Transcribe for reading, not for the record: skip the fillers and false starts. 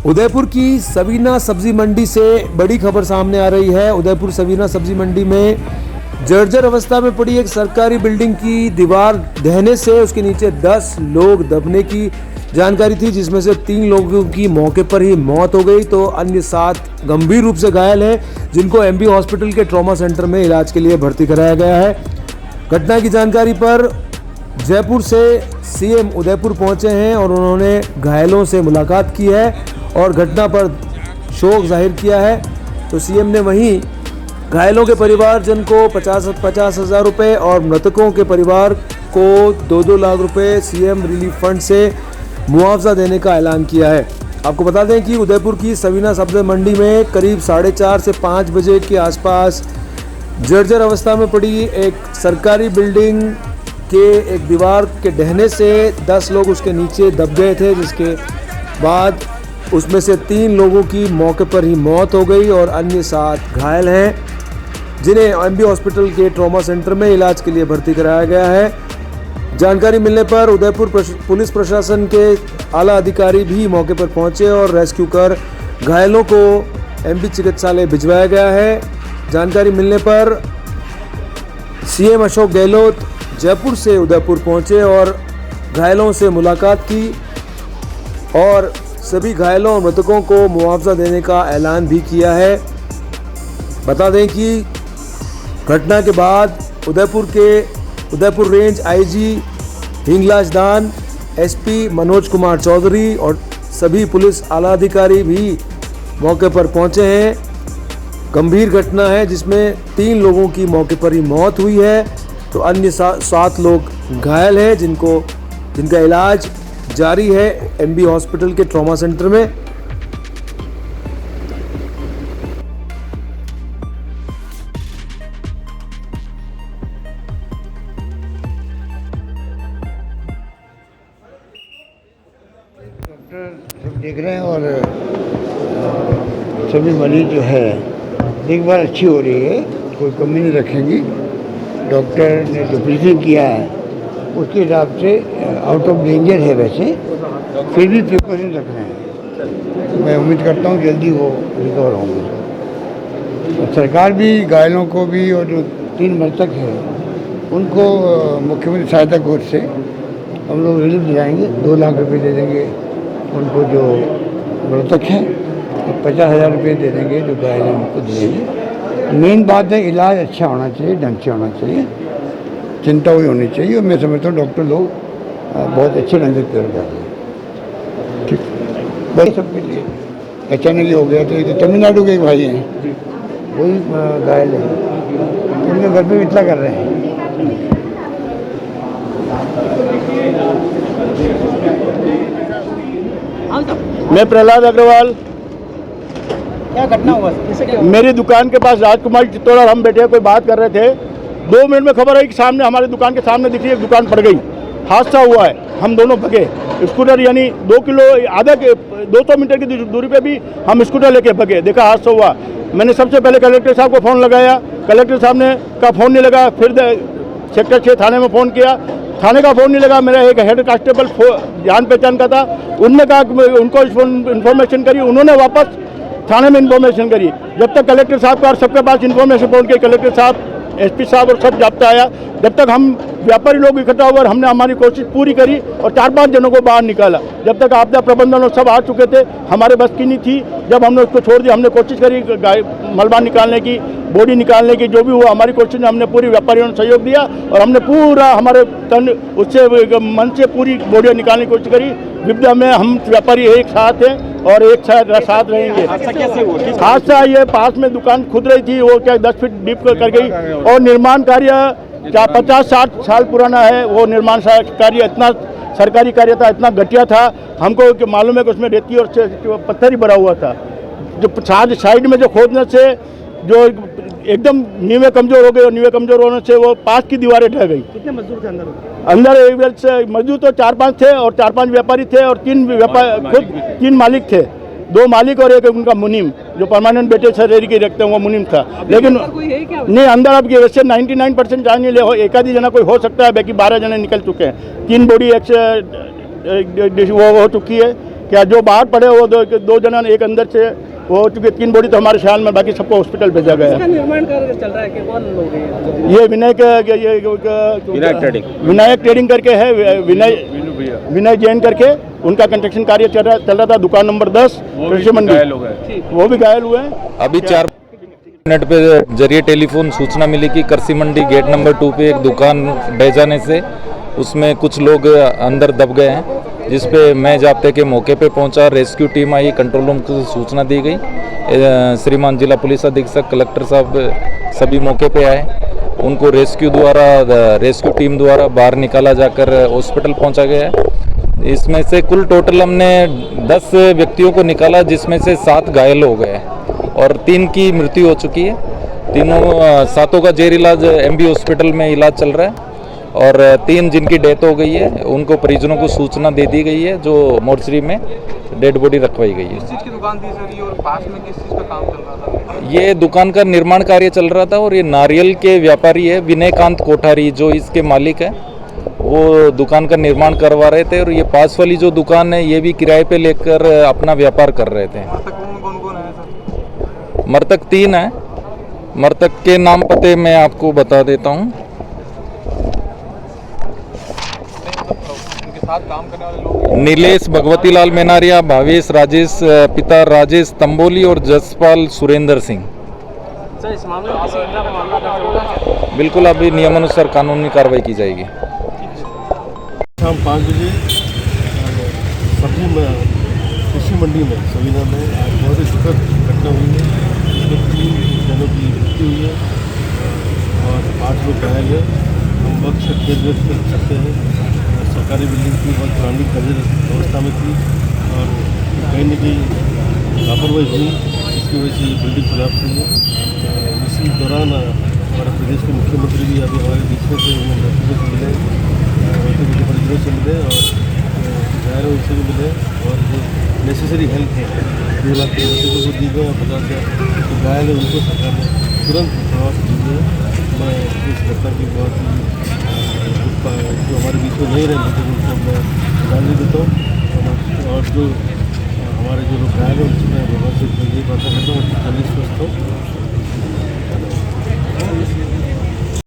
उदयपुर की सवीना सब्जी मंडी से बड़ी खबर सामने आ रही है। उदयपुर सवीना सब्जी मंडी में जर्जर अवस्था में पड़ी एक सरकारी बिल्डिंग की दीवार ढहने से उसके नीचे 10 लोग दबने की जानकारी थी, जिसमें से 3 लोगों की मौके पर ही मौत हो गई तो अन्य 7 गंभीर रूप से घायल हैं, जिनको एमबी हॉस्पिटल के ट्रॉमा सेंटर में इलाज के लिए भर्ती कराया गया है। घटना की जानकारी पर जयपुर से सीएम उदयपुर पहुंचे हैं और उन्होंने घायलों से मुलाकात की है और घटना पर शोक जाहिर किया है। तो सीएम ने वहीं घायलों के परिवारजन को 50,000 रुपये और मृतकों के परिवार को 2-2 लाख रुपए सीएम रिलीफ फंड से मुआवजा देने का ऐलान किया है। आपको बता दें कि उदयपुर की सवीना सब्जी मंडी में करीब 4:30 से 5 बजे के आसपास जर्जर अवस्था में पड़ी एक सरकारी बिल्डिंग के एक दीवार के ढहने से 10 लोग उसके नीचे दब गए थे, जिसके बाद उसमें से 3 लोगों की मौके पर ही मौत हो गई और अन्य 7 घायल हैं, जिन्हें एमबी हॉस्पिटल के ट्रॉमा सेंटर में इलाज के लिए भर्ती कराया गया है। जानकारी मिलने पर उदयपुर पुलिस प्रशासन के आला अधिकारी भी मौके पर पहुंचे और रेस्क्यू कर घायलों को एमबी चिकित्सालय भिजवाया गया है। जानकारी मिलने पर सीएम अशोक गहलोत जयपुर से उदयपुर पहुंचे और घायलों से मुलाकात की और सभी घायलों और मृतकों को मुआवजा देने का ऐलान भी किया है। बता दें कि घटना के बाद उदयपुर रेंज आईजी हिंगलाज दान, एसपी मनोज कुमार चौधरी और सभी पुलिस आला अधिकारी भी मौके पर पहुंचे हैं। गंभीर घटना है जिसमें 3 लोगों की मौके पर ही मौत हुई है तो अन्य 7 लोग घायल हैं, जिनका इलाज जारी है एमबी हॉस्पिटल के ट्रॉमा सेंटर में। डॉक्टर सब देख रहे हैं और सभी मरीज जो है देखभाल अच्छी हो रही है, कोई कमी नहीं रखेंगी। डॉक्टर ने जो ब्रीफिंग किया है उसके हिसाब से आउट ऑफ डेंजर है, वैसे फिर भी प्रिकॉशन रख रहे हैं। मैं उम्मीद करता हूँ जल्दी वो रिकवर होंगे। और सरकार भी घायलों को भी और जो 3 मृतक हैं उनको मुख्यमंत्री सहायता कोष से हम लोग रिलीफ दिलाएंगे। 2 लाख रुपए दे देंगे उनको जो मृतक हैं, 50,000 रुपये दे देंगे जो घायल हैं उनको दे देंगे। मेन बात है इलाज अच्छा होना चाहिए, ढंग से होना चाहिए, चिंता हुई होनी चाहिए और मैं समझता हूँ डॉक्टर लोग बहुत अच्छे ढंग से केयर कर रहे हैं। ठीक, वही सबके लिए अचानक ही हो गया। तो ये तो तमिलनाडु के भाई हैं, वही घायल है, उनके घर पे इतना कर रहे हैं। मैं प्रहलाद अग्रवाल। क्या घटना हुआ? कैसे क्या हुआ? मेरी दुकान के पास राजकुमार चित्तौड़ और हम बैठे कोई बात कर रहे थे। 2 मिनट में खबर आई कि सामने हमारी दुकान के सामने दिख रही एक दुकान पड़ गई, हादसा हुआ है। हम दोनों भगे, स्कूटर यानी 2 किलो आधा 200 मीटर की दूरी पे भी हम स्कूटर लेके भगे, देखा हादसा हुआ। मैंने सबसे पहले कलेक्टर साहब को फ़ोन लगाया, कलेक्टर साहब ने का फ़ोन नहीं लगा, फिर सेक्टर 6 थाने में फ़ोन किया, थाने का फ़ोन नहीं लगा। मेरा एक हेड कांस्टेबल जान पहचान का था, उनने कहा कि उनको इन्फॉर्मेशन करी, उन्होंने वापस थाने में इन्फॉर्मेशन करी। जब तक कलेक्टर साहब का और सबके पास इन्फॉर्मेशन पहुंच गई, कलेक्टर साहब, एसपी साहब और सब जाब्ता आया, जब तक हम व्यापारी लोग इकट्ठा हुए, हमने हमारी कोशिश पूरी करी और 4-5 जनों को बाहर निकाला। जब तक आपदा प्रबंधन और सब आ चुके थे, हमारे बस की नहीं थी। जब हमने उसको छोड़ दिया, हमने कोशिश करी मलबा निकालने की, बॉडी निकालने की, जो भी हुआ हमारी कोशिश में हमने पूरी व्यापारियों ने सहयोग दिया और हमने पूरा हमारे तन उससे मन से पूरी बॉडी निकालने की कोशिश करी। विपदा में हम व्यापारी एक साथ हैं और एक साथ रहेंगे। हादसा कैसे हुआ? हादसा ये पास में दुकान खुद रही थी, वो क्या 10 फीट डीप कर गई और निर्माण कार्य क्या 50-60 साल पुराना है। वो निर्माण कार्य इतना सरकारी कार्य था, इतना घटिया था, हमको मालूम है कि उसमें रेती और पत्थर ही भरा हुआ था। जो साइड में जो खोदने से जो एकदम नींवें कमज़ोर हो गई और नींवें कमज़ोर होने से वो पास की दीवारें ढह गई। कितने मजदूर थे अंदर? अंदर मजदूर तो 4-5 थे और 4-5 व्यापारी थे और 3 मालिक थे, 2 मालिक और एक उनका मुनीम, जो परमानेंट बेटे सरेरी के रखते हैं वो मुनीम था। लेकिन नहीं, अंदर अब वैसे 99% जान नहीं ले, एक आधी जना कोई हो सकता है, बाकी 12 जने निकल चुके हैं। 3 बॉडी वो हो चुकी है, क्या जो बाहर पड़े वो दो जना, एक अंदर से वो, चूँकि 3 बॉडी तो हमारे ख्याल में, बाकी सबको हॉस्पिटल भेजा गया इसका है। निर्माण कार्य चल रहा है कि कौन लोग हैं ये विनायक ट्रेडिंग करके है, विनय जैन करके, उनका कंस्ट्रक्शन कार्य चल रहा था, दुकान नंबर 10 कृषि मंडी, वो भी घायल हुए हैं। अभी 4 मिनट पे जरिए टेलीफोन सूचना मिली कि कृषि मंडी गेट नंबर 2 पे एक दुकान ढह जाने से उसमें कुछ लोग अंदर दब गए हैं, जिस पे मैं जाब्ते के मौके पे पहुंचा, रेस्क्यू टीम आई, कंट्रोल रूम को सूचना दी गई। श्रीमान जिला पुलिस अधीक्षक, कलेक्टर साहब सभी मौके पे आए, उनको रेस्क्यू टीम द्वारा बाहर निकाला जाकर हॉस्पिटल पहुंचा गया है। इसमें से कुल टोटल हमने 10 व्यक्तियों को निकाला, जिसमें से 7 घायल हो गए और 3 की मृत्यु हो चुकी है। 7 का जेर इलाज MB हॉस्पिटल में इलाज चल रहा है और 3 जिनकी डेथ हो गई है उनको परिजनों को सूचना दे दी गई है, जो मोर्चरी में डेड बॉडी रखवाई गई है। किस चीज़ की दुकान थी सर ये, और पास में किस चीज़ का काम चल रहा था? ये दुकान का निर्माण कार्य चल रहा था और ये नारियल के व्यापारी है विनयकांत कोठारी, जो इसके मालिक है, वो दुकान का निर्माण करवा रहे थे और ये पास वाली जो दुकान है ये भी किराए पे लेकर अपना व्यापार कर रहे थे। कौन कौन है सर? मृतक 3 है। मृतक के नाम पते मैं आपको बता देता हूँ। उनके साथ काम करने वाले लोग नीलेश भगवती लाल मेनारिया, भावेश राजेश, पिता राजेश तंबोली और जसपाल सुरेंद्र सिंह। सर इस मामले में किसी के खिलाफ मामला दर्ज होगा क्या? बिल्कुल, अभी नियमानुसार कानूनी कार्रवाई की जाएगी। शाम 5 बजे कृषि मंडी में सवीना में आज बहुत ही दुखद घटना हुई है, जिसमें 3 जनों की मृत्यु हुई है और 8 लोग घायल हैं। हम वक्त से खेद कर सकते हैं, सरकारी बिल्डिंग थी, बहुत पुरानी खंजर अवस्था में थी और कहीं न कहीं लापरवाही हुई, जिसकी वजह से ये बिल्डिंग कोलैप्स हुई है। इसी दौरान हमारे प्रदेश के मुख्यमंत्री भी अभी हमारे बीच में थे, उन्होंने मृतकों से मिले, मृतकों के परिजनों से मिले और घायल उनसे भी मिले और जो नेसेसरी हेल्प है 2 लाख के मृतकों को दी गई और 50,000 जो घायल है उनको सरकार ने तुरंत प्रभाव से दी गई। मैं इस घटना की बहुत ही जो हमारे बीच में नहीं रहे थे उनको मैं श्रद्धांजलि देता हूँ और जो हमारे जो लोग घायल हैं उनसे मैं भगवान से ये प्रार्थना करता हूँ कि जल्दी स्वस्थ हो।